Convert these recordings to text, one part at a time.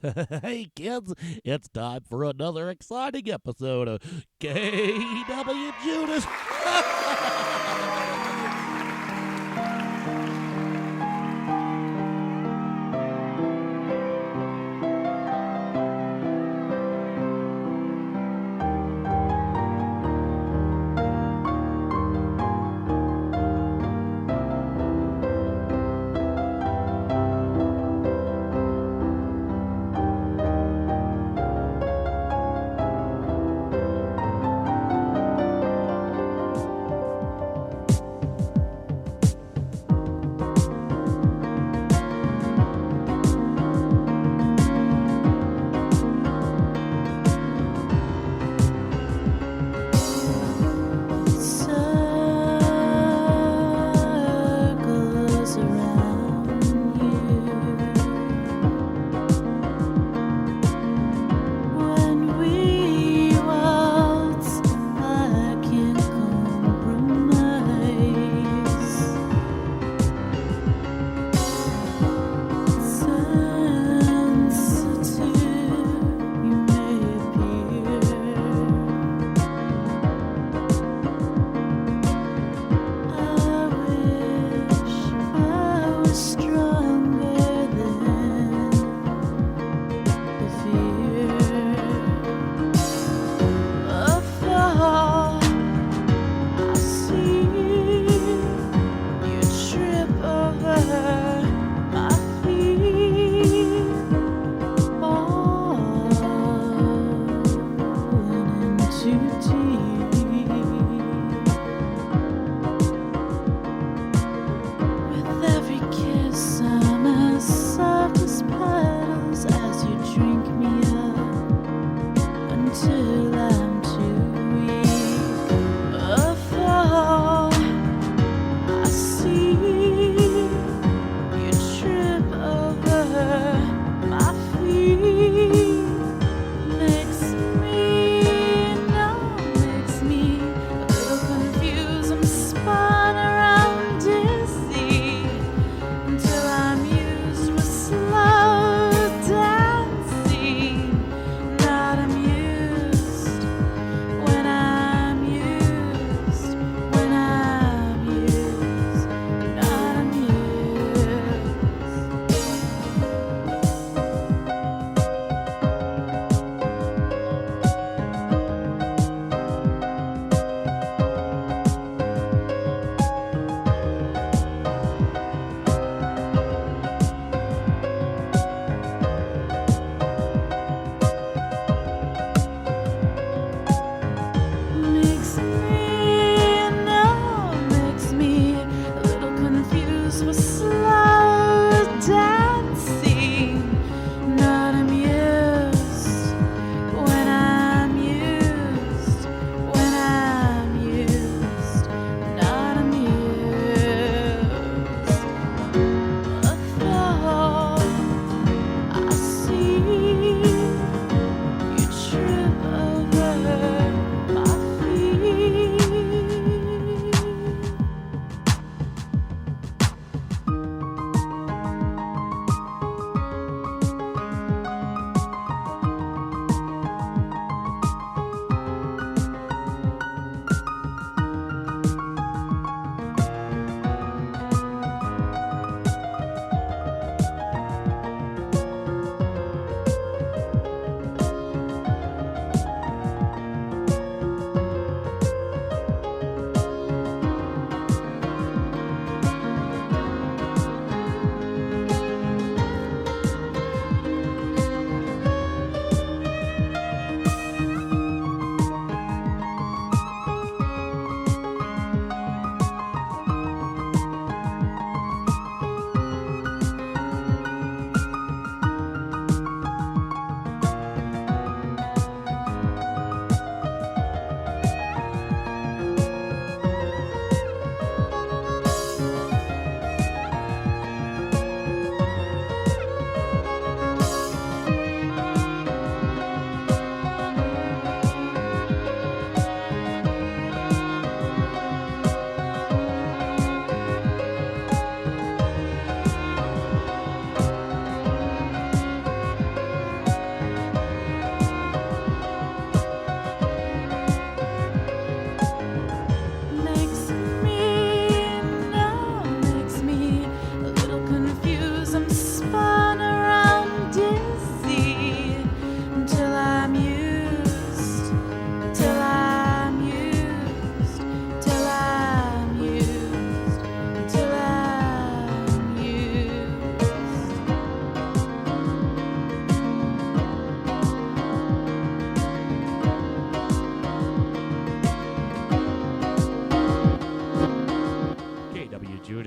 Hey, kids, it's time for another exciting episode of KWJUDAS.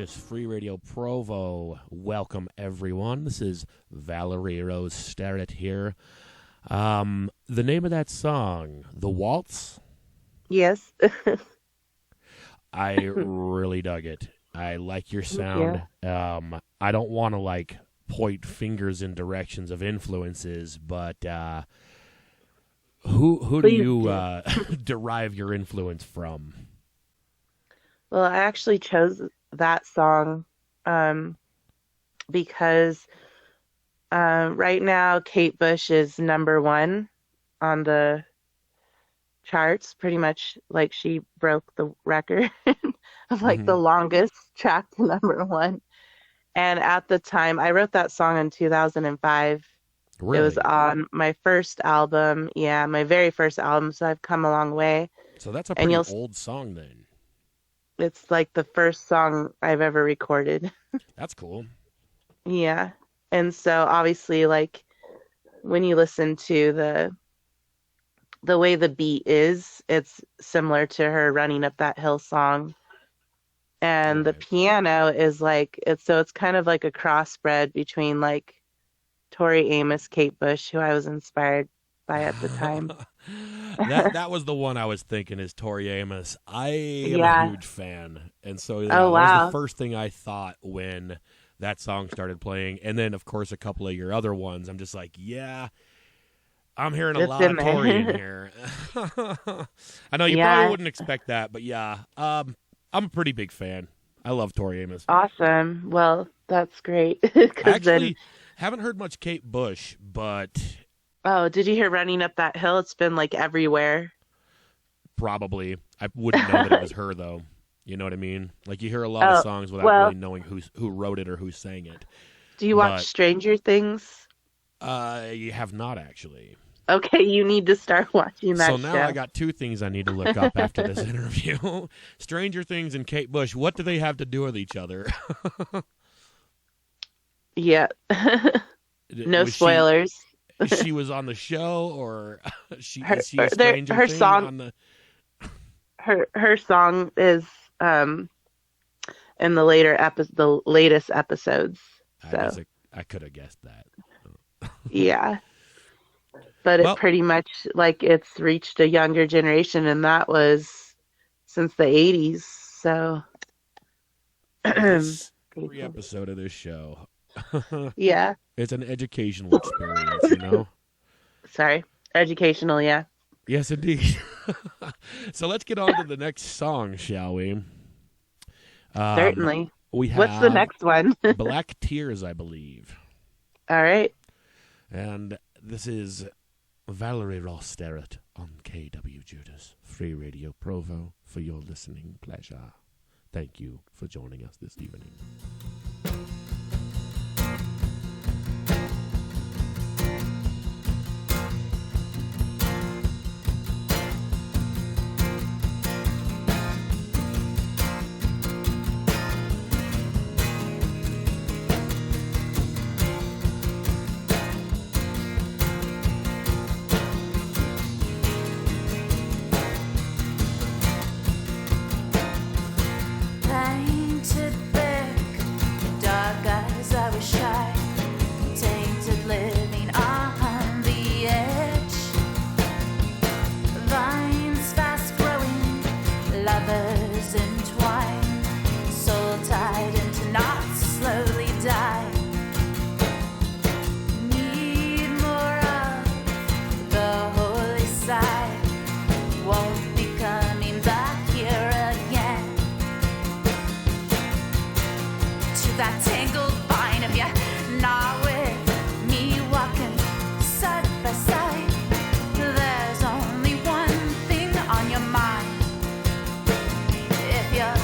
KWJUDAS Free Radio Provo. Welcome, everyone. This is Valerie Rose Sterrett here. The name of that song, The Waltz? Yes. I really dug it. I like your sound. I don't want to, point fingers in directions of influences, but who do you derive your influence from? Well, I actually chose that song because right now Kate Bush is #1 on the charts. Pretty much like she broke the record of the longest track to #1. And at the time, I wrote that song in 2005. Really? It was on my first album. Yeah, my very first album. So I've come a long way. So that's a pretty old song then. It's like the first song I've ever recorded. That's cool. Yeah. And so obviously, when you listen to the way the beat is, it's similar to her Running Up That Hill song. And the piano is it's kind of like a crossbred between Tori Amos, Kate Bush, who I was inspired by at the time. that was the one I was thinking is Tori Amos. I am a huge fan. And so that was the first thing I thought when that song started playing. And then, of course, a couple of your other ones. I'm just I'm hearing a lot of Tori in here. I know you probably wouldn't expect that, but I'm a pretty big fan. I love Tori Amos. Awesome. Well, that's great. Actually, haven't heard much Kate Bush, but... Oh, did you hear Running Up That Hill? It's been everywhere. Probably. I wouldn't know that it was her, though. You know what I mean? You hear a lot of songs without really knowing who wrote it or who sang it. Do you watch Stranger Things? You have not, actually. Okay, you need to start watching that show. So now I got two things I need to look up after this interview. Stranger Things and Kate Bush. What do they have to do with each other? Yeah. No spoilers. She was on the show, or is she a Stranger Thing song, on the... Her song is in the latest episodes. So I could have guessed that. Yeah. But it pretty much it's reached a younger generation, and that was since the 80s. So every episode of this show. Yeah. It's an educational experience, Sorry. Educational, yeah. Yes, indeed. So let's get on to the next song, shall we? Certainly. What's the next one? Black Tears, I believe. All right. And this is Valerie Ross Sterrett on KWJUDAS Free Radio Provo for your listening pleasure. Thank you for joining us this evening. Painted thick, dark eyes, I was shy, tainted living on the edge. Vines fast growing, lovers entwined, soul tied into knots, slowly die. Need more of the holy side, won't be coming back here again. That tangled vine of you, not with me walking side by side. There's only one thing on your mind. If you're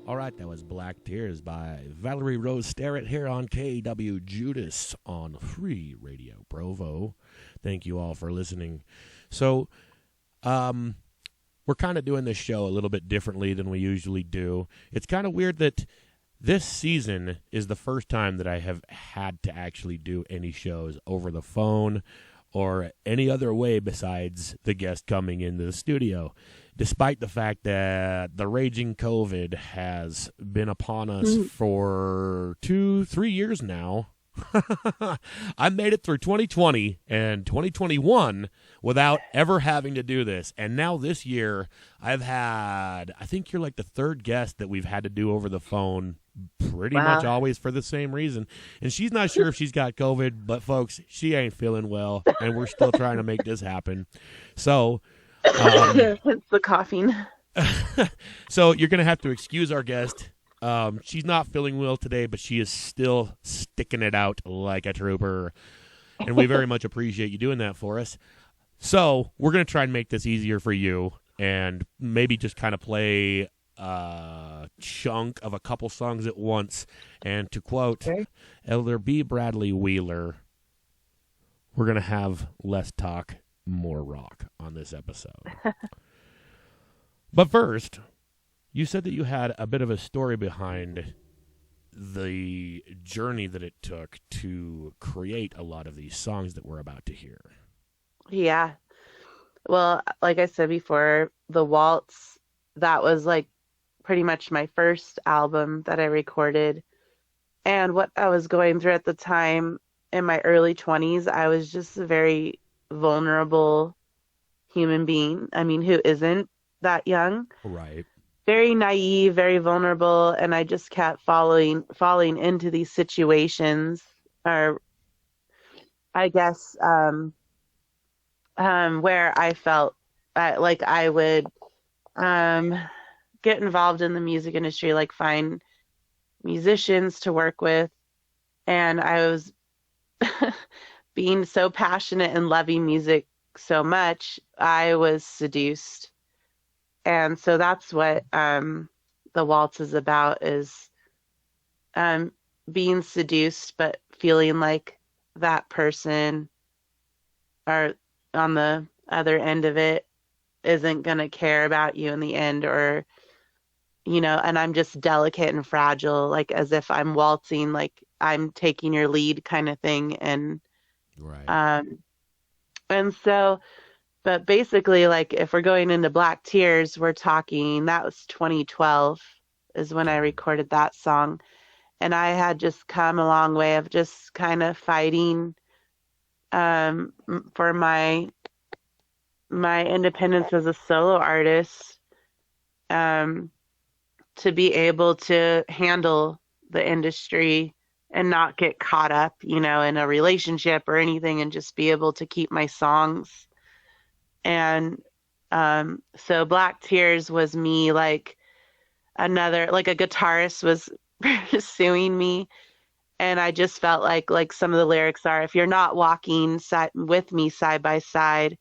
All right, that was Black Tears by Valerie Rose Sterrett here on KWJUDAS on Free Radio Provo. Thank you all for listening. So, we're kind of doing this show a little bit differently than we usually do. It's kind of weird that this season is the first time that I have had to actually do any shows over the phone or any other way besides the guest coming into the studio, despite the fact that the raging COVID has been upon us for 2-3 years now. I made it through 2020 and 2021 without ever having to do this. And now this year, I think you're like the third guest that we've had to do over the phone pretty much always for the same reason. And she's not sure if she's got COVID, but folks, she ain't feeling well, and we're still trying to make this happen. So, it's the coughing. So you're going to have to excuse our guest. She's not feeling well today, but she is still sticking it out like a trooper, and we very much appreciate you doing that for us. So we're going to try and make this easier for you and maybe just kind of play a chunk of a couple songs at once. And to quote Elder B. Bradley Wheeler, we're going to have less talk, more rock on this episode. But first, you said that you had a bit of a story behind the journey that it took to create a lot of these songs that we're about to hear. Yeah. Well, like I said before, The Waltz, that was like pretty much my first album that I recorded. And what I was going through at the time in my early 20s, I was just a very vulnerable human being. I mean, who isn't that young? Right. Very naive, very vulnerable, and I just kept falling into these situations, or I guess where I felt like I would get involved in the music industry, like find musicians to work with, and I was being so passionate and loving music so much, I was seduced. And so that's what The Waltz is about, is being seduced, but feeling like that person or on the other end of it isn't going to care about you in the end, or, you know, and I'm just delicate and fragile, like as if I'm waltzing, like I'm taking your lead kind of thing. And, and so, but basically, like, if we're going into Black Tears, we're talking, that was 2012 is when I recorded that song. And I had just come a long way of just kind of fighting for my independence as a solo artist, to be able to handle the industry and not get caught up, you know, in a relationship or anything, and just be able to keep my songs. And so Black Tears was me, like another, like a guitarist was pursuing me. And I just felt like some of the lyrics are, if you're not walking with me side by side,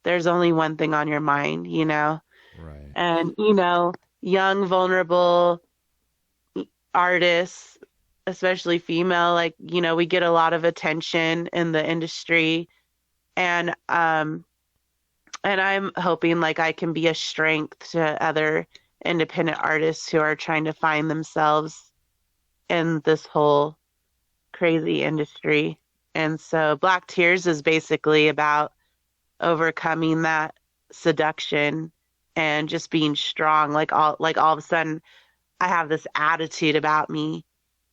there's only one thing on your mind, you know? Right. And, you know, young, vulnerable artists, especially female, like, you know, we get a lot of attention in the industry. And I'm hoping like I can be a strength to other independent artists who are trying to find themselves in this whole crazy industry. And so Black Tears is basically about overcoming that seduction and just being strong. Like all of a sudden I have this attitude about me.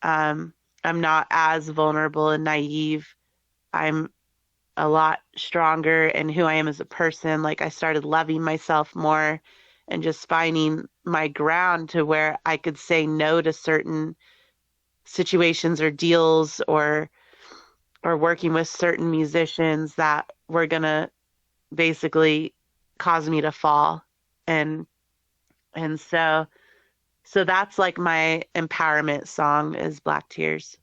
I'm not as vulnerable and naive. I'm a lot stronger in who I am as a person. Like I started loving myself more and just finding my ground to where I could say no to certain situations or deals, or working with certain musicians that were going to basically cause me to fall. And so that's like my empowerment song is Black Tears.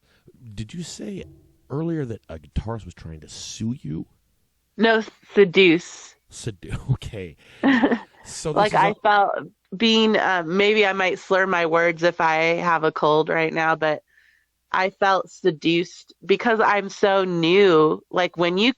Did you say earlier that a guitarist was trying to sue you? No, seduce. Okay. So like I felt being, maybe I might slur my words if I have a cold right now, but I felt seduced because I'm so new. Like when you're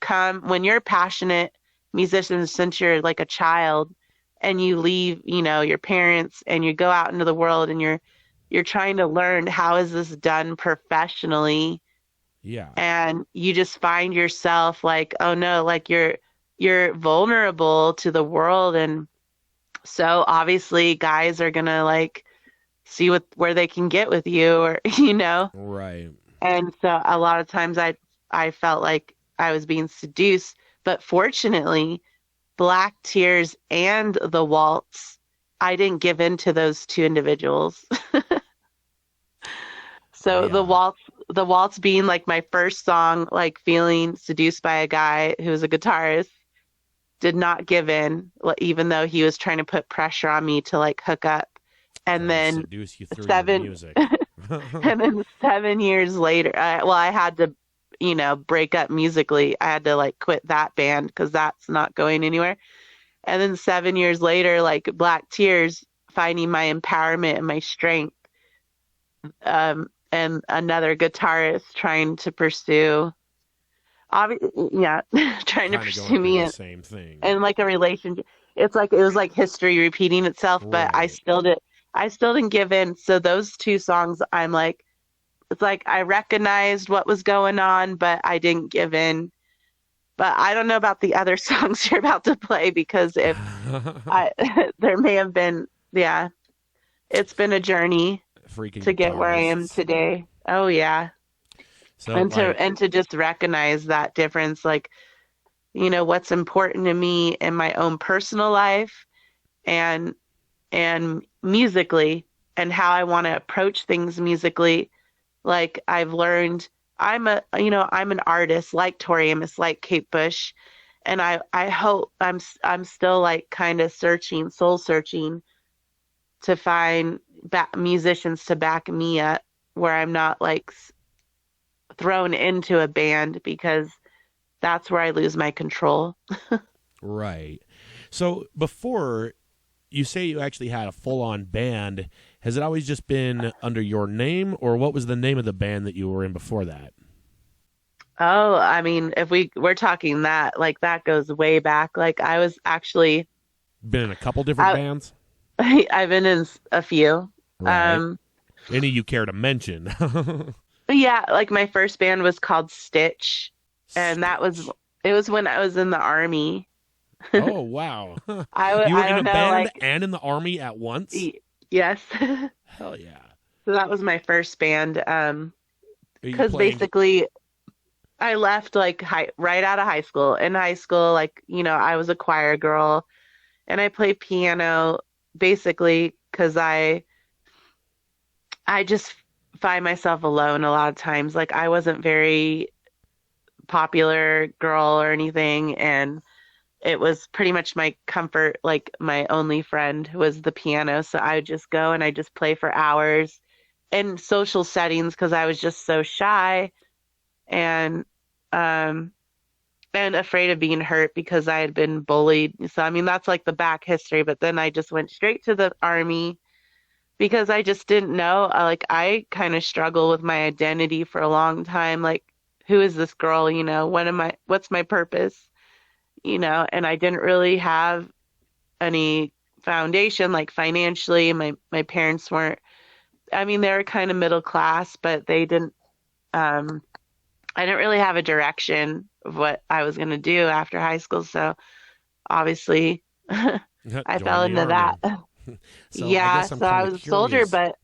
a passionate musician since you're like a child and you leave, your parents and you go out into the world and you're trying to learn how is this done professionally. Yeah. And you just find yourself like, oh no, like you're vulnerable to the world. And so obviously guys are gonna like see where they can get with you or Right. And so a lot of times I felt like I was being seduced, but fortunately Black Tears and The Waltz, I didn't give in to those two individuals. So Yeah. the waltz being like my first song, like feeling seduced by a guy who was a guitarist, did not give in, even though he was trying to put pressure on me to like hook up. And then seduce you through your music. And then 7 years later, I had to, break up musically. I had to like quit that band because that's not going anywhere. And then 7 years later, like Black Tears, finding my empowerment and my strength. And another guitarist trying to pursue, trying to pursue me the same thing. And like a relationship. It was like history repeating itself, but Right. I still didn't give in. So those two songs, I'm like, it's like I recognized what was going on, but I didn't give in. But I don't know about the other songs you're about to play because if there may have been, it's been a journey to get where I am today. Oh yeah. So and to just recognize that difference, like, what's important to me in my own personal life and musically and how I want to approach things musically. Like I've learned I'm an artist like Tori Amos, like Kate Bush. And I hope I'm still like kind of soul searching to find musicians to back me up where I'm not like thrown into a band because that's where I lose my control. Right. So before you say you actually had a full-on band, has it always just been under your name, or what was the name of the band that you were in before that? Oh, I mean, if we're talking that, like that goes way back. Like I was actually been in a couple different bands. I've been in a few. Right. Any you care to mention? Yeah, like my first band was called Stitch, and it was when I was in the Army. Oh wow! You were in a band and in the Army at once. Yes. Hell yeah! So that was my first band. Because basically, I left like right out of high school. In high school, like I was a choir girl, and I played piano basically because I just find myself alone a lot of times. Like I wasn't very popular girl or anything, and it was pretty much my comfort. Like my only friend was the piano, so I would just go and I just play for hours in social settings because I was just so shy and afraid of being hurt because I had been bullied. So I mean that's like the back history, but then I just went straight to the Army because I just didn't know. Like I kind of struggled with my identity for a long time. Like, who is this girl? What's my purpose? And I didn't really have any foundation, like financially. My parents weren't, I mean, they were kind of middle class, but they didn't, I didn't really have a direction of what I was going to do after high school. So obviously I fell into that. So yeah, I was a soldier, but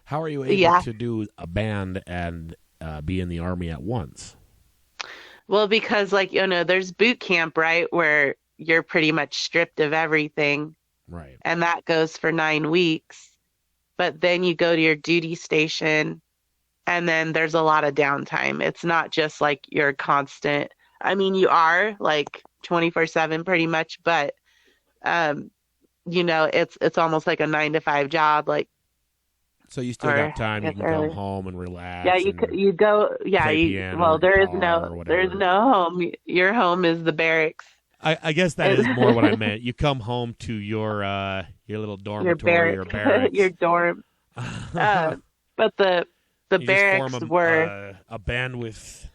how are you able to do a band and be in the Army at once? Well, because there's boot camp, right, where you're pretty much stripped of everything. Right. And that goes for 9 weeks. But then you go to your duty station, and then there's a lot of downtime. It's not just like you're constant. I mean, you are like 24/7 pretty much, but it's almost like a 9-to-5 job. Like, so you still got time. You can come home and relax. Yeah, you go. Yeah, there is no home. Your home is the barracks. I guess that is more what I meant. You come home to your little dormitory or barracks. Your dorm. But the you barracks just form were a band with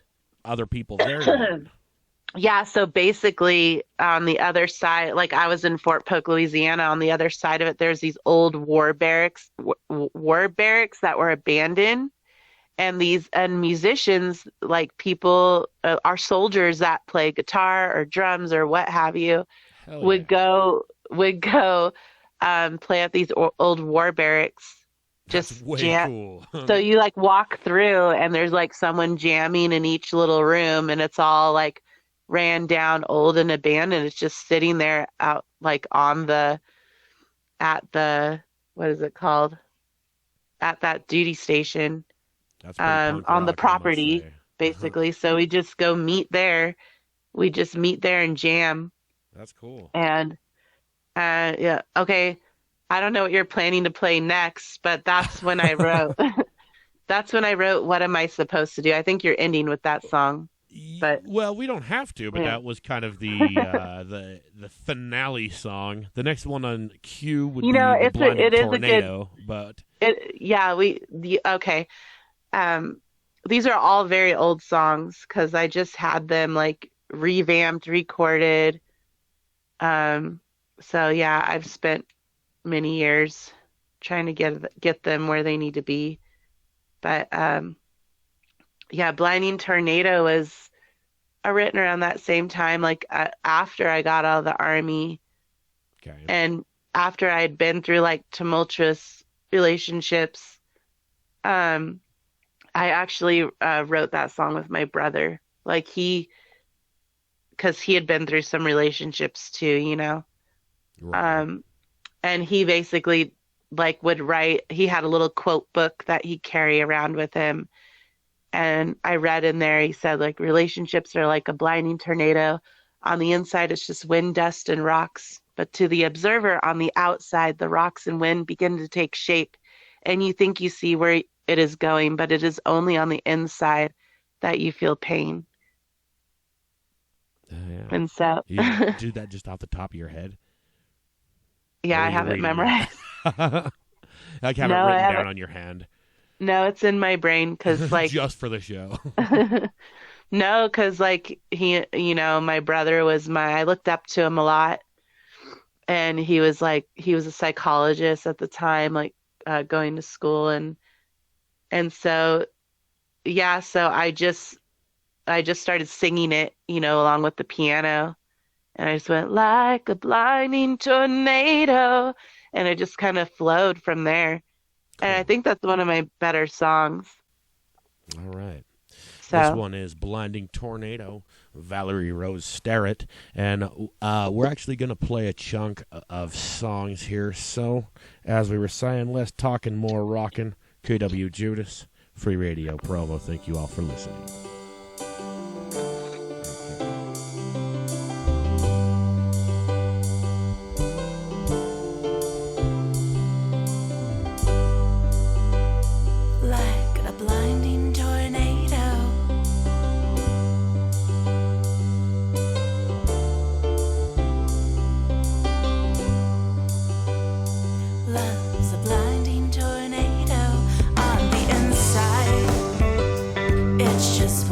other people there. Yeah, so basically on the other side, like I was in Fort Polk, Louisiana, on the other side of it, there's these old war barracks that were abandoned. And musicians, like people, our soldiers that play guitar or drums or what have you, would go play at these old war barracks. Just way cool. So you like walk through and there's like someone jamming in each little room, and it's all like ran down, old and abandoned. It's just sitting there out like at the what is it called? At that duty station. That's on the property, basically. So we just go meet there. We just meet there and jam. That's cool. And yeah, okay. I don't know what you're planning to play next, but that's when I wrote. That's when I wrote "What Am I Supposed to Do?" I think you're ending with that song. But well, we don't have to. But that was kind of the finale song. The next one on cue would be "Blinding Tornado." Okay. These are all very old songs because I just had them like revamped, recorded. So yeah, I've spent many years trying to get them where they need to be. But yeah, Blinding Tornado was written around that same time, like after I got out of the Army. Okay. And after I had been through like tumultuous relationships. I actually wrote that song with my brother, like because he had been through some relationships too, you know. Right. And he basically like would write. He had a little quote book that he'd carry around with him, and I read in there. He said like relationships are like a blinding tornado. On the inside, it's just wind, dust, and rocks. But to the observer on the outside, the rocks and wind begin to take shape, and you think you see where it is going, but it is only on the inside that you feel pain. Yeah. And so you do that just off the top of your head? Yeah, I have it memorized. Like have it written down on your hand? No, it's in my brain because like just for the show. No, because like my brother was I looked up to him a lot, and he was a psychologist at the time, like going to school, and so yeah, so I just started singing it, along with the piano, and I just went like a blinding tornado, and it just kind of flowed from there. Cool. And I think that's one of my better songs. All right. So this one is Blinding Tornado, Valerie Rose Sterrett, and we're actually going to play a chunk of songs here. So, as we were saying, less talking, more rocking. KWJUDAS, Free Radio Provo. Thank you all for listening. Just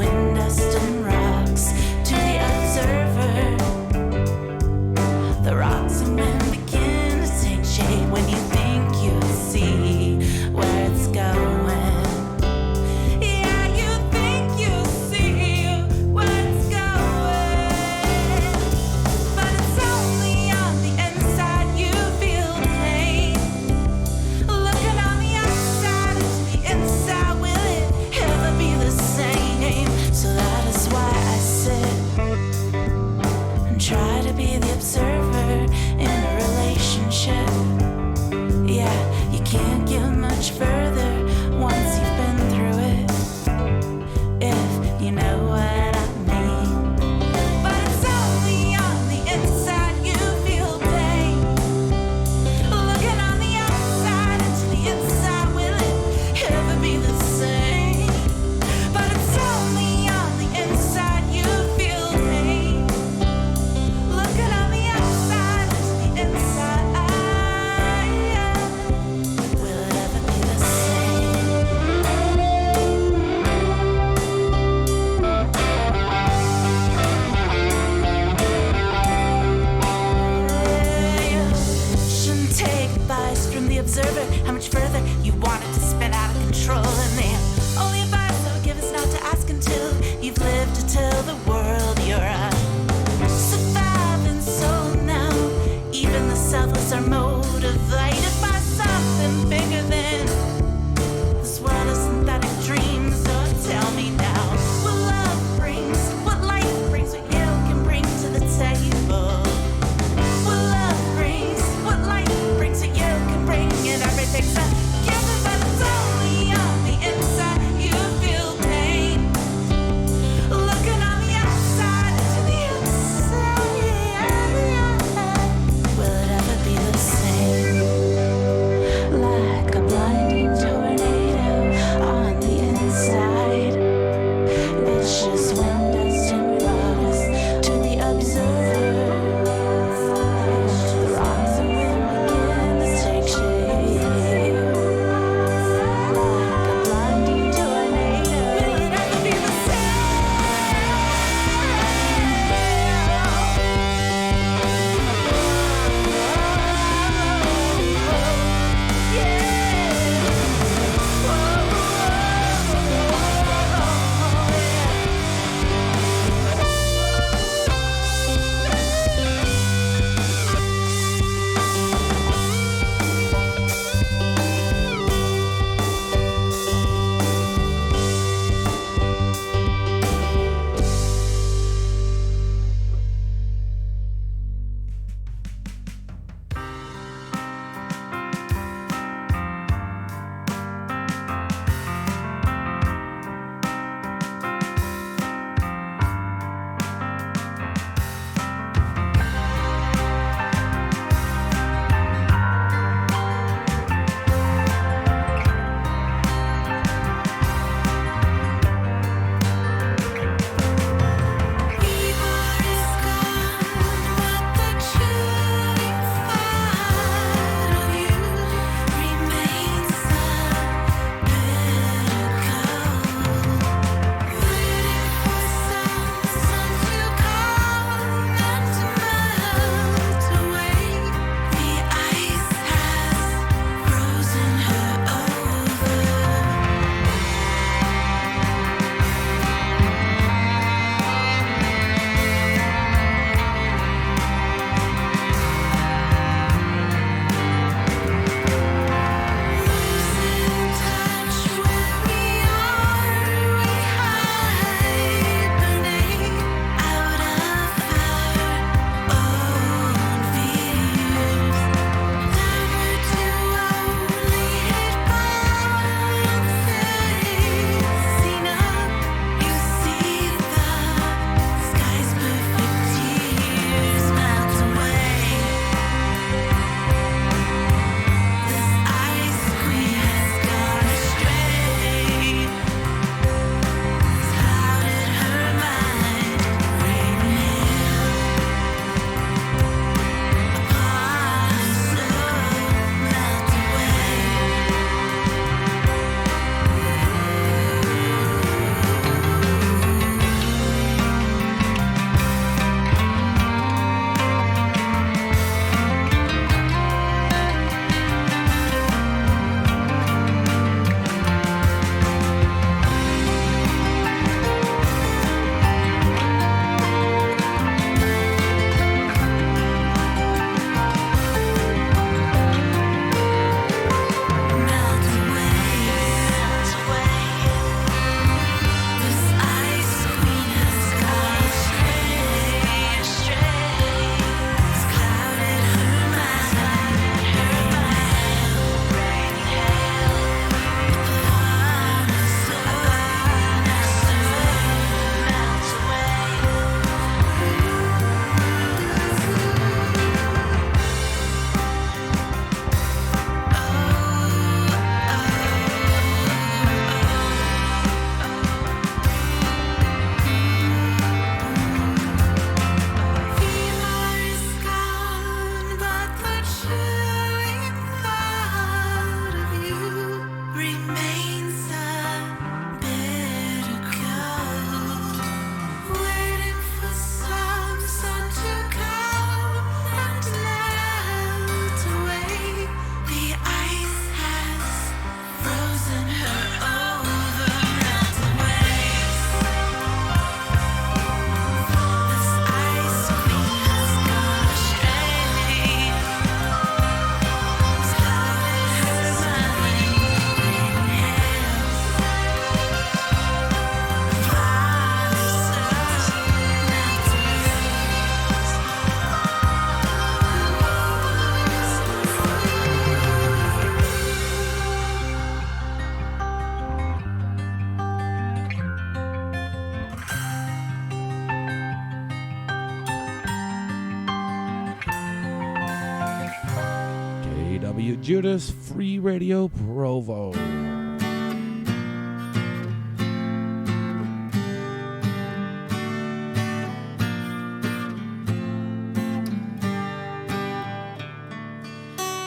KWJUDAS Free Radio Provo.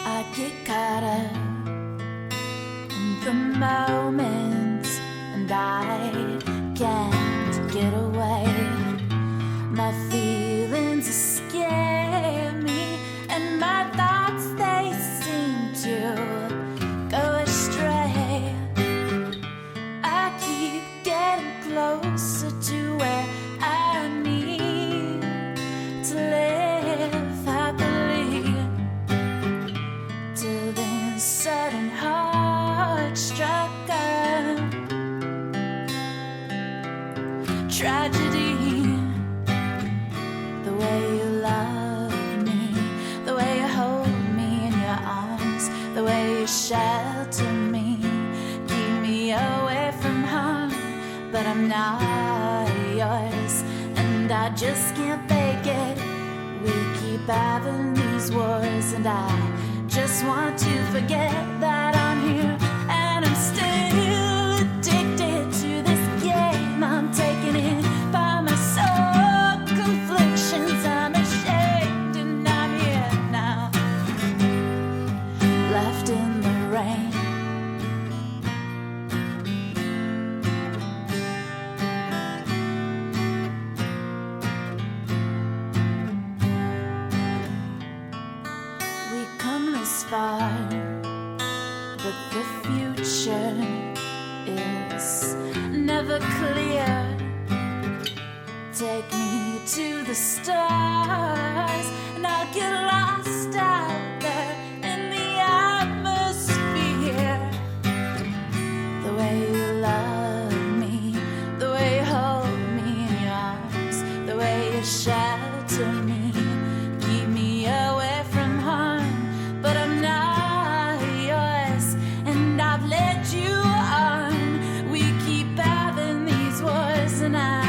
I get caught up in the moment, and I can't get away. My feelings escape me, and my thoughts, they seem to go astray. I keep getting closer to where I need to live happily, till then sudden heart struck a tragedy. The way you love me, the way you hold me in your arms, the way you shelter me, keep me away from harm. But I'm not yours, and I just can't fake it. We keep having these wars, and I just want to forget that I'm here, and I'm still addicted to this game. I'm taking it by my soul, conflictions, I'm ashamed, and I'm here now, left in the rain. We come this far, but the future is never clear. Take me to the stars, and I'll get lost out there in the atmosphere. The way you love me, the way you hold me in your arms, the way you shelter me, keep me away from harm. But I'm not yours, and I've led you on. We keep having these wars, and I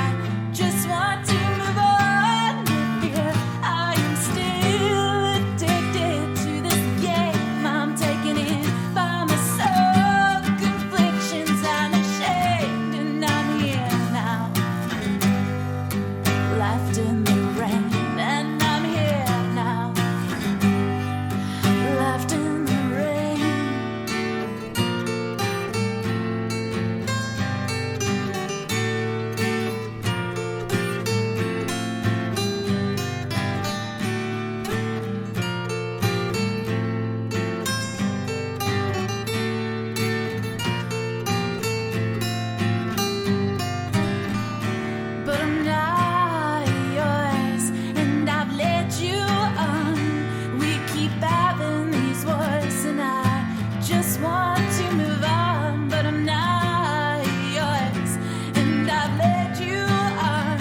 just want to move on with you. I am still addicted to this game. I'm taking it by my soul, conflictions, I'm ashamed, and I'm here now, left in the rain, and I'm here now, left in the rain. But I'm not yours, and I've led you on. We keep having these wars, and I just want to move on. But I'm not yours, and I've led you on.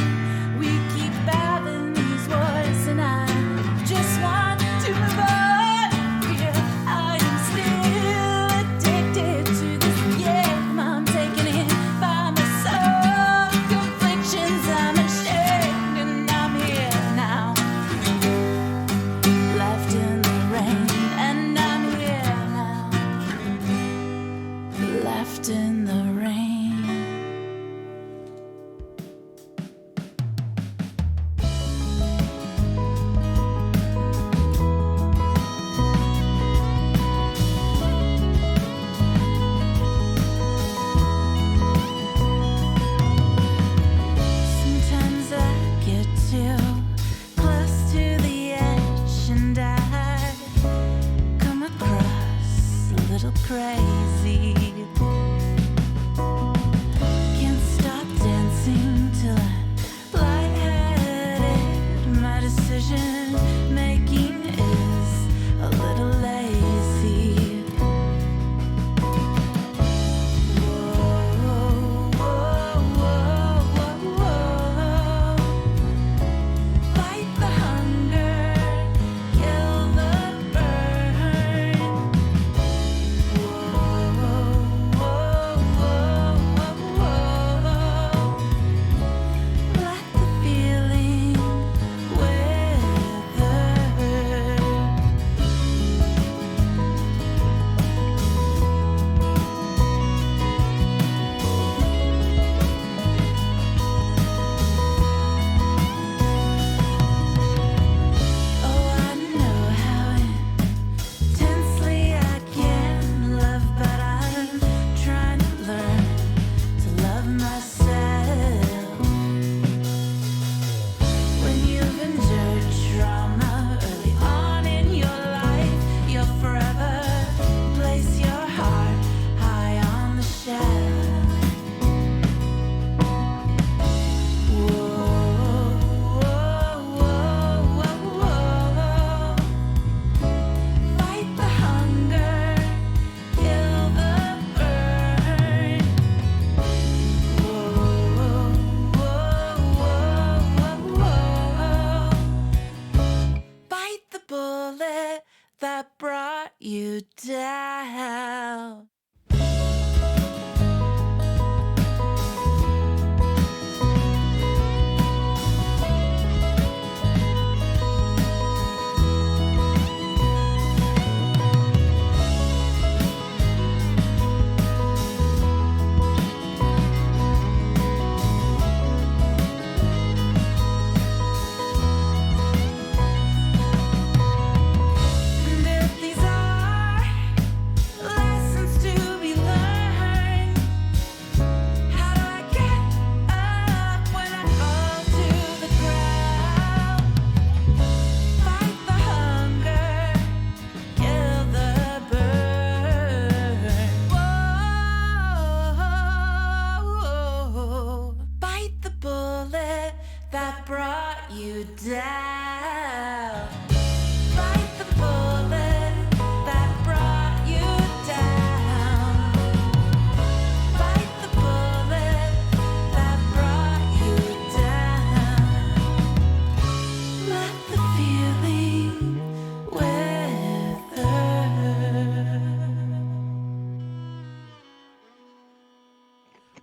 We keep having these wars, and I just want to move on. Yeah, I am still addicted to this game. I'm taking it by my soul, conflictions, I'm ashamed, and I'm here now, left in the rain, and I'm here now, left in the rain. Sometimes I get too close to the edge, and I come across a little crazy.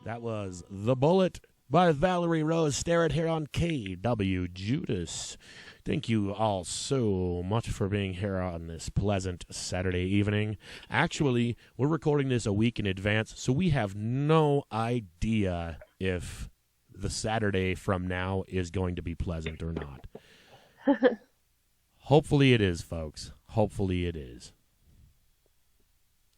That was The Bullet by Valerie Rose Sterrett here on KWJUDAS. Thank you all so much for being here on this pleasant Saturday evening. Actually, we're recording this a week in advance, so we have no idea if the Saturday from now is going to be pleasant or not. Hopefully it is, folks. Hopefully it is.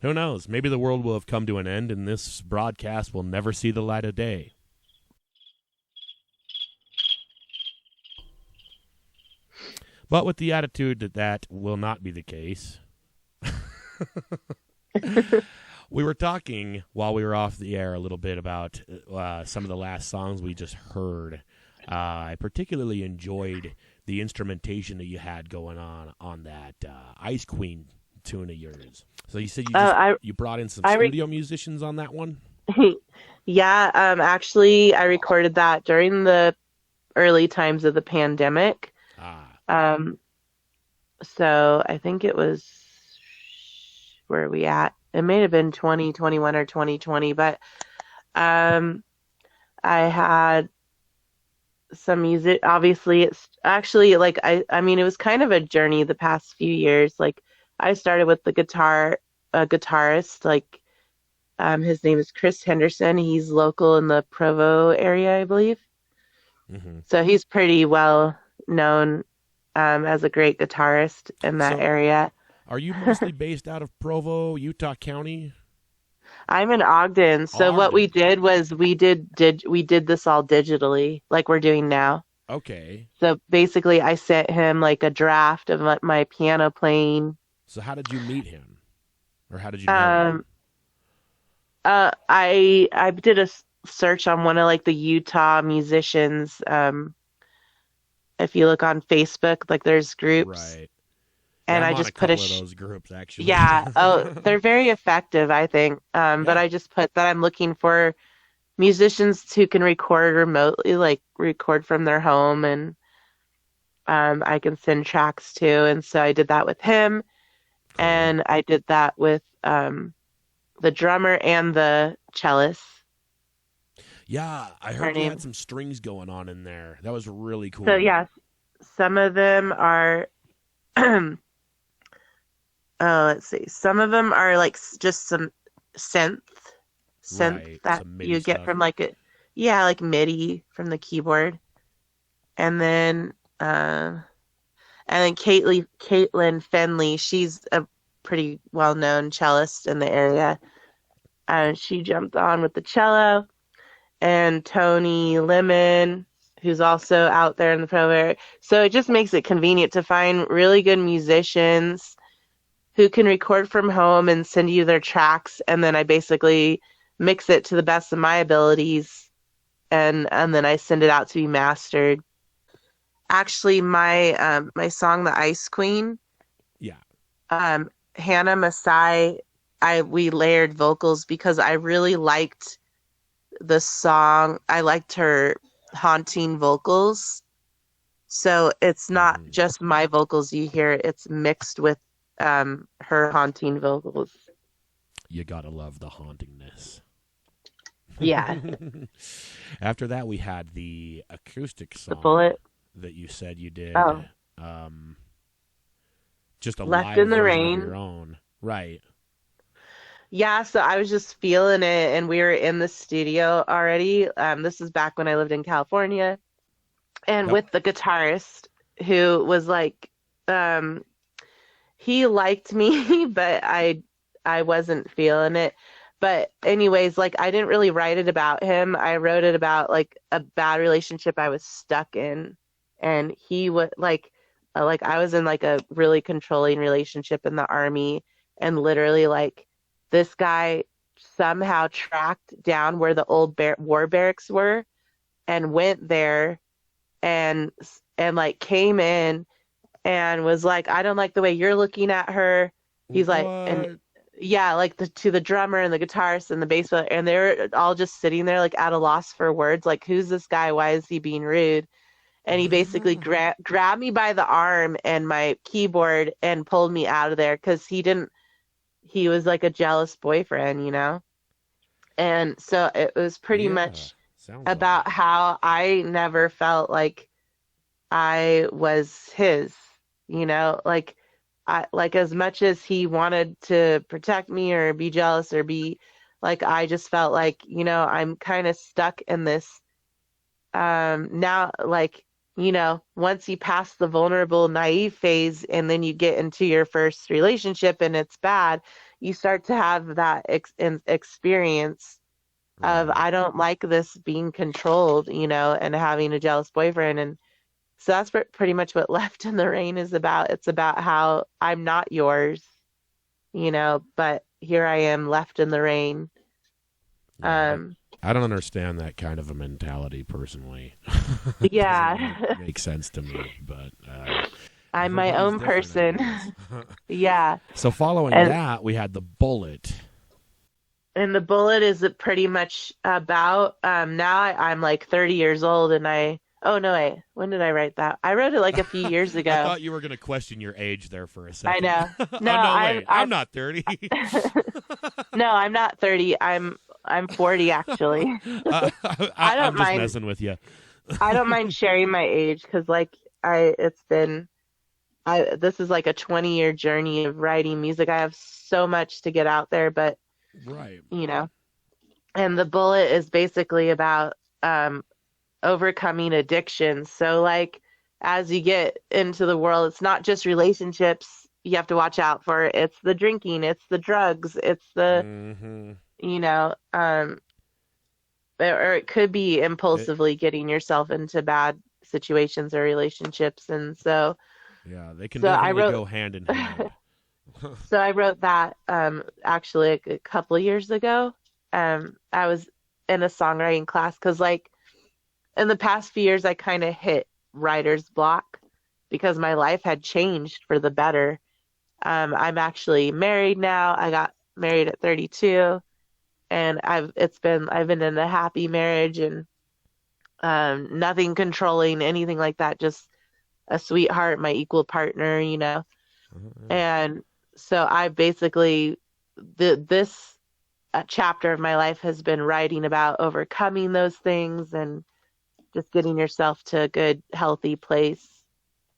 Who knows? Maybe the world will have come to an end and this broadcast will never see the light of day. But with the attitude that that will not be the case, we were talking while we were off the air a little bit about some of the last songs we just heard. I particularly enjoyed the instrumentation that you had going on that Ice Queen tune of yours. So you said you brought in some studio musicians on that one? Yeah, actually I recorded that during the early times of the pandemic. So I think it was, where are we at? It may have been 2021 or 2020, but I had some music. Obviously, it's actually like I mean, it was kind of a journey the past few years. Like I started with the guitarist. Like his name is Chris Henderson. He's local in the Provo area, I believe. Mm-hmm. So he's pretty well known as a great guitarist in that area. Are you mostly based out of Provo, Utah County? I'm in Ogden. So what we did was we did this all digitally, like we're doing now. Okay. So basically, I sent him like a draft of my piano playing. So how did you meet him, or how did you know him? I did a search on one of like the Utah musicians. If you look on Facebook, like there's groups. Right. And yeah, I just put of those groups actually. Yeah. Oh, they're very effective, I think. But I just put that I'm looking for musicians who can record remotely, like record from their home, and I can send tracks to. And so I did that with him, cool. And I did that with the drummer and the cellist. Yeah, I heard you had some strings going on in there. That was really cool. So yeah, some of them are. Let's see. Some of them are like just some synth right, that you get from like like MIDI from the keyboard, and then Caitlin Fenley. She's a pretty well-known cellist in the area. She jumped on with the cello, and Tony Lemon, who's also out there in the Provo area. So it just makes it convenient to find really good musicians who can record from home and send you their tracks, and then I basically mix it to the best of my abilities, and then I send it out to be mastered. Actually, my my song, The Ice Queen, Hannah Masai, we layered vocals because I really liked the song. I liked her haunting vocals, so it's not just my vocals you hear, it's mixed with her haunting vocals. You gotta love the hauntingness. Yeah. After that, we had the acoustic song, The Bullet, that you said you did. Just a Left live in the version Rain. Of your own, right? Yeah, so I was just feeling it, and we were in the studio already. This is back when I lived in California, and with the guitarist who was like, he liked me, but I wasn't feeling it. But anyways, like I didn't really write it about him. I wrote it about like a bad relationship I was stuck in, and he was like I was in like a really controlling relationship in the Army, and literally like this guy somehow tracked down where the old war barracks were, and went there, and like came in. And was like, I don't like the way you're looking at her. He's like, and like to the drummer and the guitarist and the bass player, and they're all just sitting there like at a loss for words. Like, who's this guy? Why is he being rude? And he basically grabbed me by the arm and my keyboard and pulled me out of there because he was like a jealous boyfriend, you know? And so it was pretty much about how I never felt like I was his, like as much as he wanted to protect me or be jealous or be like, I just felt like, I'm kind of stuck in this, now, like, once you pass the vulnerable, naive phase and then you get into your first relationship and it's bad, you start to have that experience of, I don't like this being controlled, and having a jealous boyfriend. And so that's pretty much what Left in the Rain is about. It's about how I'm not yours, but here I am left in the rain. I don't understand that kind of a mentality personally. Yeah. Makes sense to me, but I'm my own person. Yeah. So following that, we had The Bullet. And The Bullet is pretty much about, now I'm like 30 years old and oh no, wait, when did I write that? I wrote it like a few years ago. I thought you were going to question your age there for a second. I know. No, wait, I'm not 30. No, I'm not 30. I'm 40 actually. I'm just messing with you. I don't mind sharing my age because this is like a 20-year journey of writing music. I have so much to get out there, but right. And The Bullet is basically about overcoming addiction. So as you get into the world, it's not just relationships you have to watch out for. It's the drinking, it's the drugs, it's the or it could be impulsively getting yourself into bad situations or relationships. And so yeah, they can definitely go hand in hand. So I wrote that actually a couple of years ago. I was in a songwriting class because in the past few years I kind of hit writer's block because my life had changed for the better. I'm actually married now. I got married at 32, and I've been in a happy marriage and nothing controlling, anything like that. Just a sweetheart, my equal partner, And so I basically this chapter of my life has been writing about overcoming those things and just getting yourself to a good, healthy place,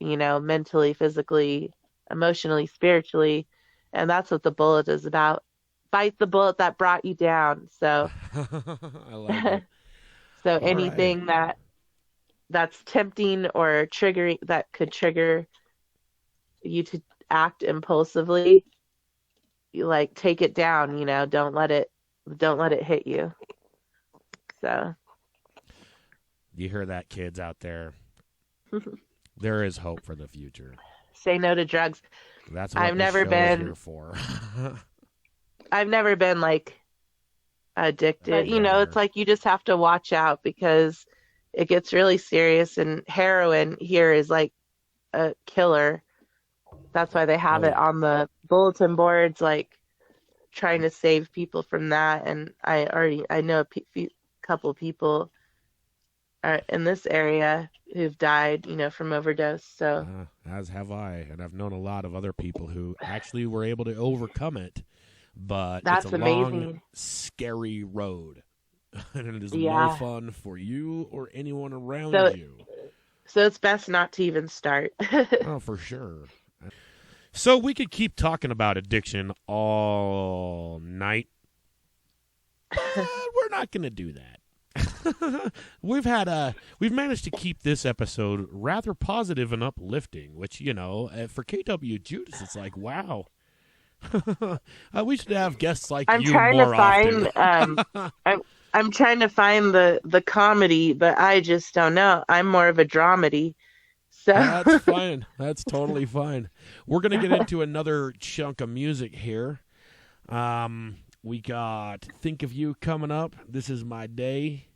mentally, physically, emotionally, spiritually. And that's what The Bullet is about. Bite the bullet that brought you down. So I like it. So anything that's tempting or triggering that could trigger you to act impulsively, you take it down, don't let it hit you. So you hear that, kids out there? There is hope for the future. Say no to drugs. That's what I've never been here for. I've never been addicted. It's you just have to watch out because it gets really serious, and heroin here is a killer. That's why they have it on the bulletin boards, trying to save people from that. And I know a couple people in this area who've died, from overdose. So as have I, and I've known a lot of other people who actually were able to overcome it, but that's it's a amazing. long, scary road, and it is no fun for you or anyone around you. So it's best not to even start. Oh, for sure. So we could keep talking about addiction all night. We're not going to do that. We've managed to keep this episode rather positive and uplifting, which, for KWJUDAS, it's wow. We should have guests like you more often. I'm trying to find the comedy, but I just don't know. I'm more of a dramedy. So that's fine. That's totally fine. We're going to get into another chunk of music here. We got Think of You coming up. This is My Day.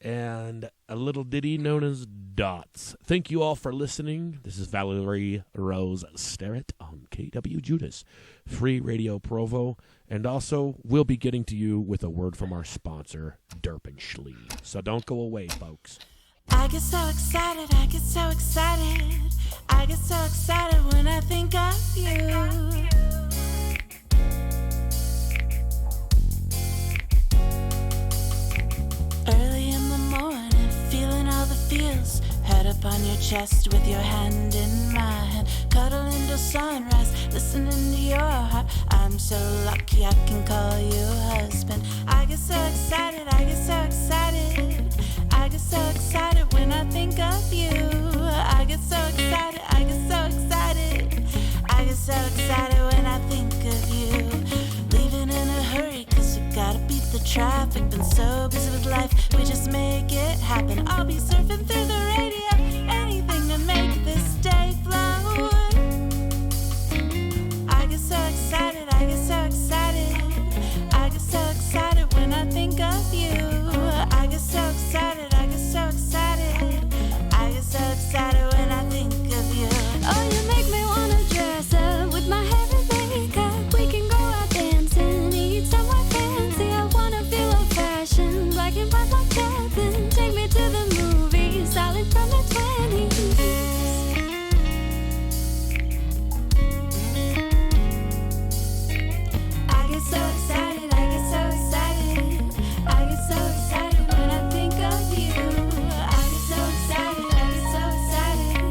And a little ditty known as Dots. Thank you all for listening. This is Valerie Rose Sterrett on KWJUDAS, Free Radio Provo. And also, we'll be getting to you with a word from our sponsor, Derpinschlee. So don't go away, folks. I get so excited, I get so excited. I get so excited when I think of you. upon your chest with your hand in my hand. Cuddle until sunrise, listening to your heart. I'm so lucky I can call you husband. I get so excited, I get so excited. I get so excited when I think of you. I get so excited, I get so excited. I get so excited when I think of you. Leaving in a hurry, cause we gotta beat the traffic. Been so busy with life, we just make it happen. I'll be surfing through the radio, anything to make this day flow. I get so excited, I get so excited. I get so excited when I think of you. I get so excited, I get so excited. I get so excited when I think of you. Oh, you make me wanna dress up with my hair and makeup. We can go out dancing, eat somewhere fancy. I wanna feel old-fashioned, black and white like Chaplin. Take me to the movies, solid from the 20s. I get so excited, I get so excited. I get so excited when I think of you. I get so excited, I get so excited.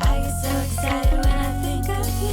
I get so excited when I think of you.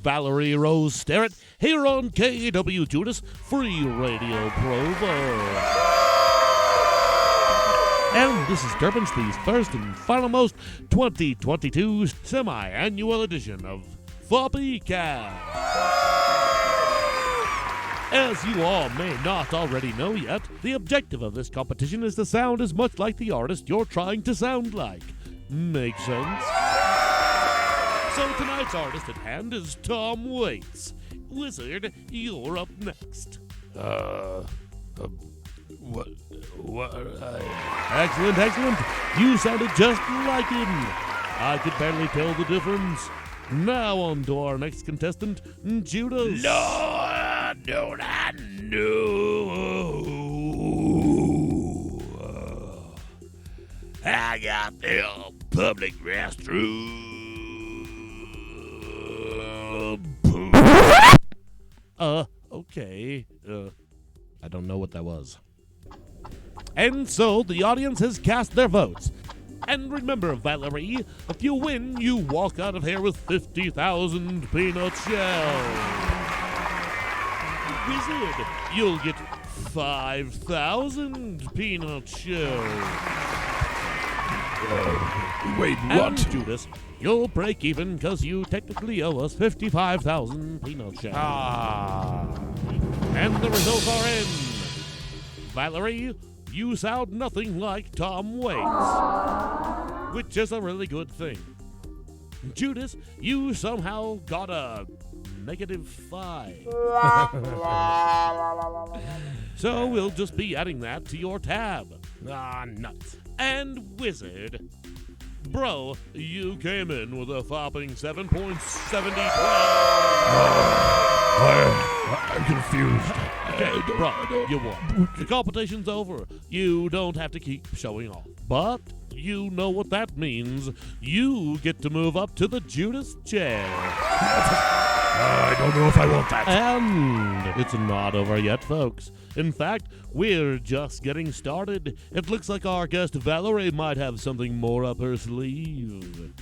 Valerie Rose Sterrett here on KWJUDAS Free Radio Provo. And this is Durban's first and finalmost 2022 semi-annual edition of Floppy Cat. As you all may not already know yet, the objective of this competition is to sound as much like the artist you're trying to sound like. Make sense? So tonight's artist at hand is Tom Waits. Wizard, you're up next. What? Excellent. You sounded just like him. I could barely tell the difference. Now on to our next contestant, Judas. Lord, don't I know? I got the public restroom. Okay. I don't know what that was. And so the audience has cast their votes. And remember, Valerie, if you win, you walk out of here with 50,000 peanut shells. Wizard, you'll get 5,000 peanut shells. Wait, what? And Judas, you'll break even because you technically owe us 55,000 peanut shells. And the results are in. Valerie, you sound nothing like Tom Waits, which is a really good thing. Judas, you somehow got a -5. So we'll just be adding that to your tab. Nuts. And Wizard, bro, you came in with a fopping 7.7012. I'm confused. Okay, bro, you won. The competition's over. You don't have to keep showing off. But you know what that means. You get to move up to the Judas chair. I don't know if I want that. And it's not over yet, folks. In fact, we're just getting started. It looks like our guest Valerie might have something more up her sleeve.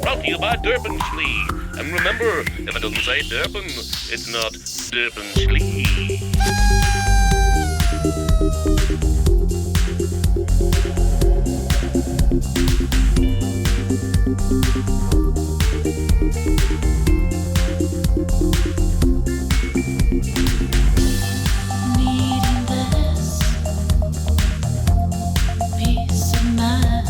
Brought to you by Durban Schlee. And remember, if it doesn't say Durban, it's not Durban Schlee. Needing this peace of mind,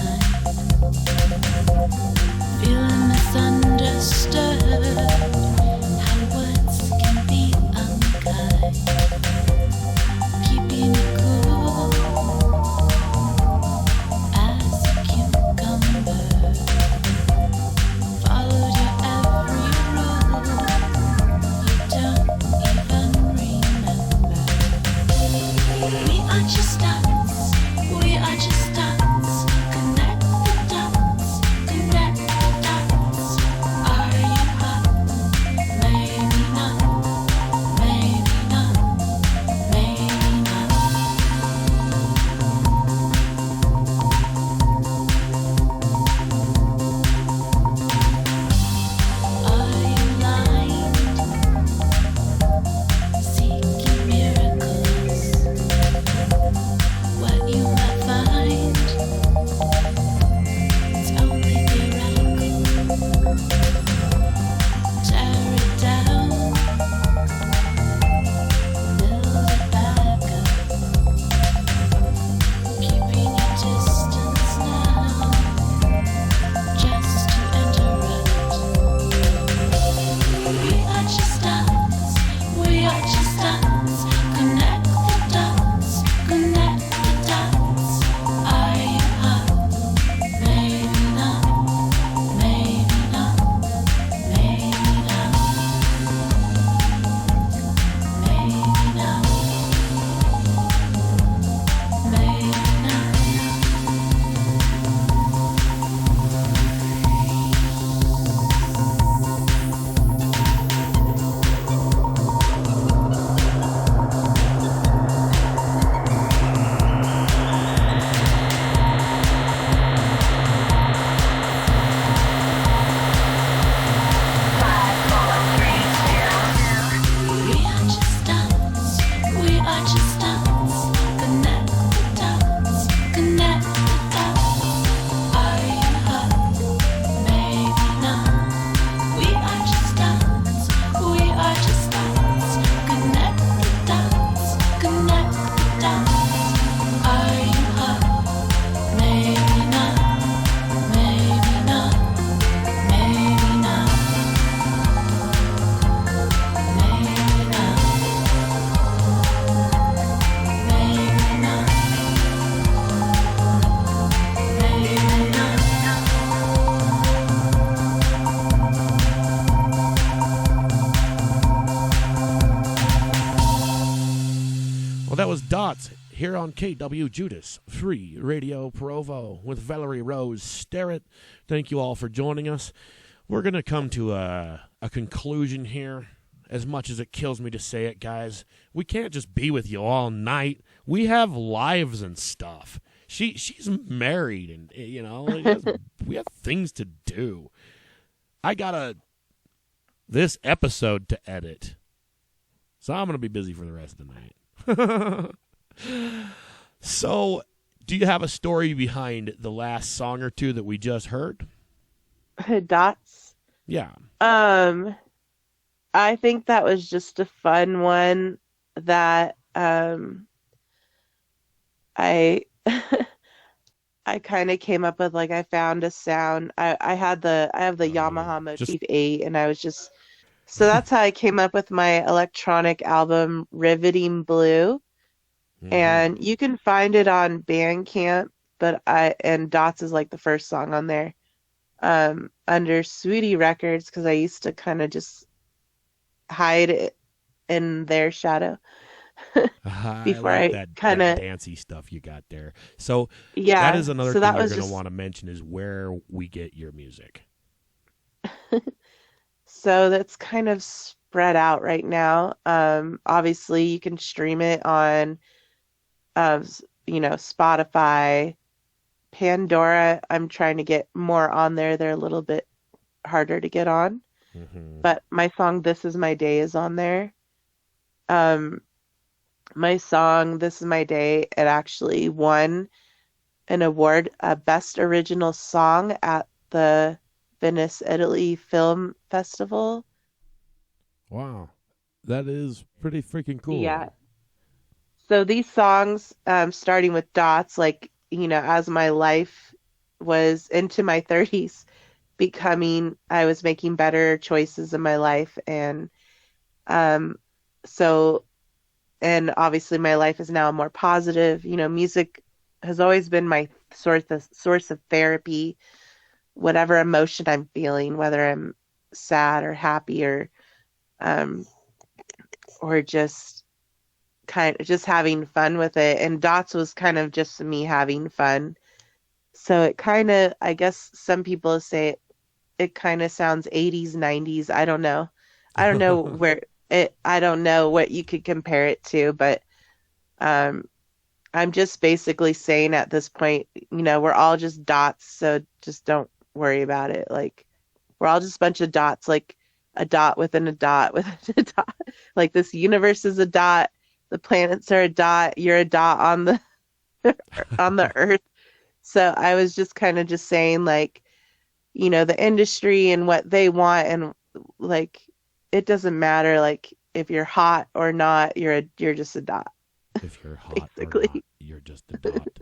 feeling misunderstood, how words can be unkind. was Dots here on KWJUDAS Free Radio Provo with Valerie Rose Sterrett. Thank you all for joining us. We're going to come to a conclusion here. As much as it kills me to say it, guys, we can't just be with you all night. We have lives and stuff. She's married, and we have things to do. I got this episode to edit, so I'm gonna be busy for the rest of the night. So, do you have a story behind the last song or two that we just heard? Dots. Yeah. I think that was just a fun one that I I kind of came up with. Like, I found a sound. I have the Yamaha Motif 8, and I was just, so that's how I came up with my electronic album Riveting Blue. Mm-hmm. And you can find it on Bandcamp, and Dots is like the first song on there. Under Sweetie Records, because I used to kind of just hide it in their shadow before I kind of dancey stuff you got there. So yeah, that is another so thing you're going to want to mention is where we get your music. So that's kind of spread out right now. Obviously you can stream it on Spotify, Pandora. I'm trying to get more on there. They're a little bit harder to get on. Mm-hmm. But my song This Is My Day is on there. My song This Is My Day, it actually won an award, Best Original Song at the Venice, Italy Film Festival. Wow. That is pretty freaking cool. Yeah. So these songs, starting with Dots, like, as my life was into my 30s, I was making better choices in my life. And and obviously my life is now more positive. Music has always been my source of therapy, whatever emotion I'm feeling, whether I'm sad or happy or just having fun with it. And Dots was kind of just me having fun. So it kind of, I guess some people say it kind of sounds 80s, 90s. I don't know. I don't know I don't know what you could compare it to, but I'm just basically saying at this point, we're all just dots, so just don't worry about it. Like, we're all just a bunch of dots, like a dot within a dot within a dot. Like, this universe is a dot, the planets are a dot, you're a dot on the on the earth. So I was just kind of just saying, like, the industry and what they want, and like, it doesn't matter, like, if you're hot or not, you're just a dot. If you're hot basically. or not, you're just a dot.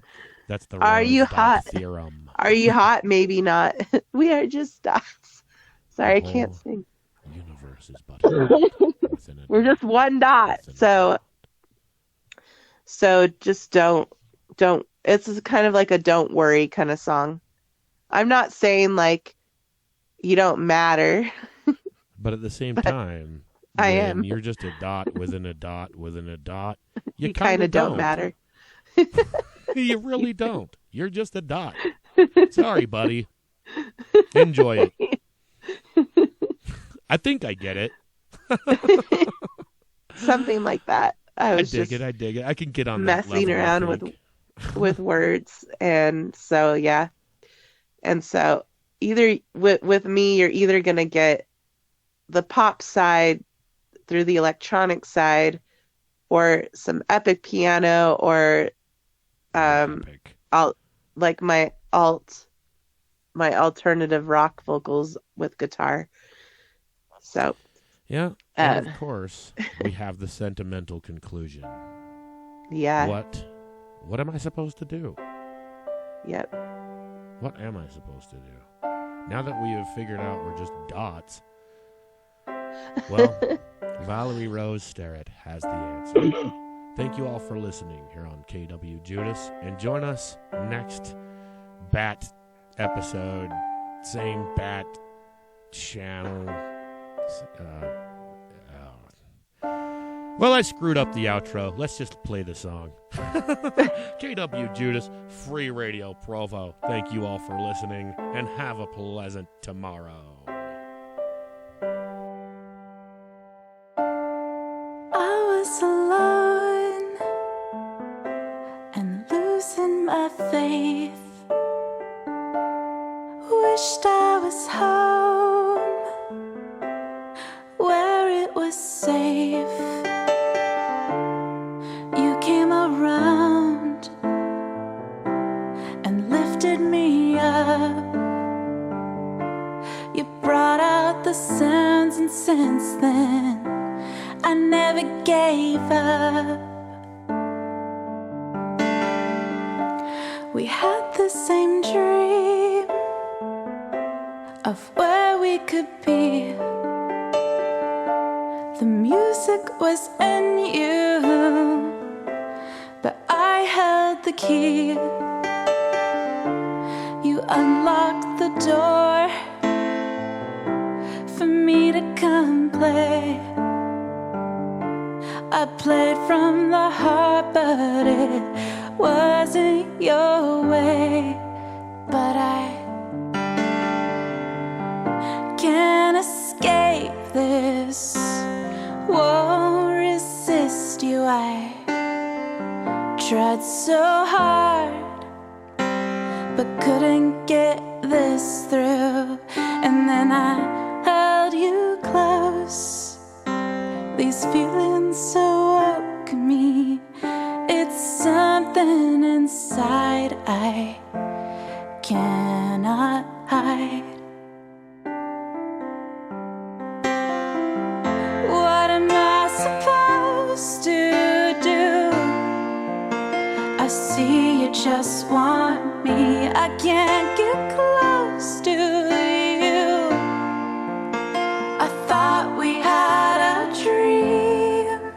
That's the Are you hot? theorem. Are you hot? Maybe not. We are just dots. Sorry, I can't sing. Universe is but within a We're just one dot. So just don't. It's kind of like a don't worry kind of song. I'm not saying like you don't matter. But at the same time, I am. You're just a dot within a dot within a dot. You kind of don't matter. You really don't. You're just a dot. Sorry, buddy. Enjoy it. I think I get it. Something like that. I dig it. I can get on that messing level, around with words, and so yeah. And so either with me, you're either gonna get the pop side through the electronic side, or some epic piano, or like my alternative rock vocals with guitar. So yeah, and of course we have the sentimental conclusion. Yeah. What am I supposed to do? Yep. What am I supposed to do? Now that we have figured out we're just dots, well, Valerie Rose Sterrett has the answer. Thank you all for listening here on KWJUDAS, and join us next Bat episode, same Bat channel. Well, I screwed up the outro. Let's just play the song. KWJUDAS, Free Radio Provo. Thank you all for listening, and have a pleasant tomorrow. I was alone and losing my faith. Wished I was home where it was safe. You came around and lifted me up. You brought out the sounds, and since then I never gave up. We had the same dream of where we could be. The music was in you, but I held the key. You unlocked the door for me to come play. I played from the heart, but it wasn't your way. But I can't escape this, won't resist you. I tried so hard, but couldn't get this through. And then I held you close. These feelings so woke me. It's something inside I cannot hide. What am I supposed to do? I see you just want me. I can't get close to you. I thought we had a dream.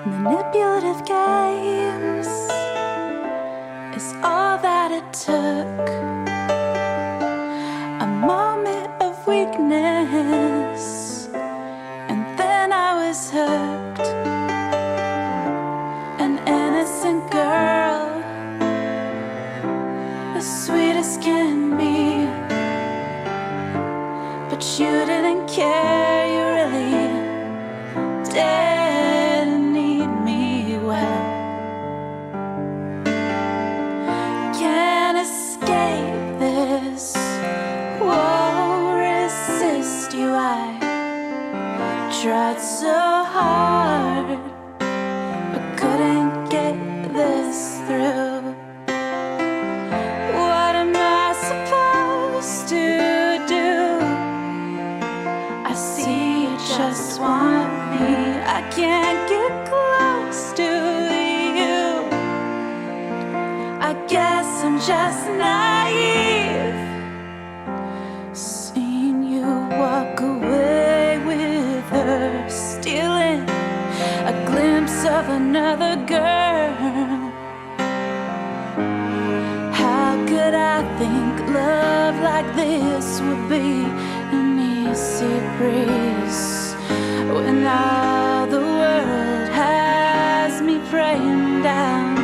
Manipulative games is all that it took. A moment of weakness, and then I was hooked. An innocent girl, as sweet as can be. But you didn't care, you really didn't need me well. Can't escape this, won't resist you. I tried so hard, but couldn't get this through. What am I supposed to do? I see you just want me. I can't get close to you. I guess I'm just naive. Seeing you walk away with her, stealing a glimpse of another girl. How could I think love like this would be an easy breeze, when all the world has me praying down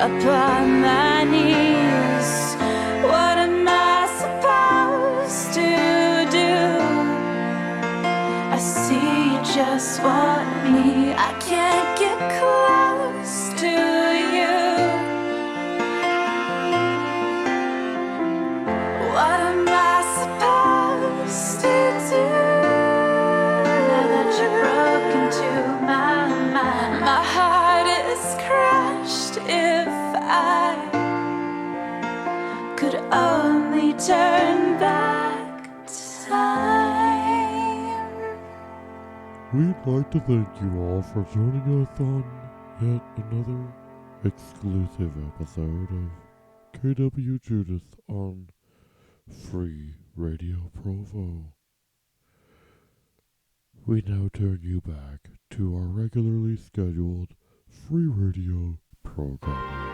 upon my knees? What am I supposed to do? I see you just want me. I can't get close to you. What am I supposed to do? Now that you're broken to my mind, my heart is crushed. If I could only turn back time. We'd like to thank you all for joining us on yet another exclusive episode of KWJUDAS on Free Radio Provo. We now turn you back to our regularly scheduled free radio programming.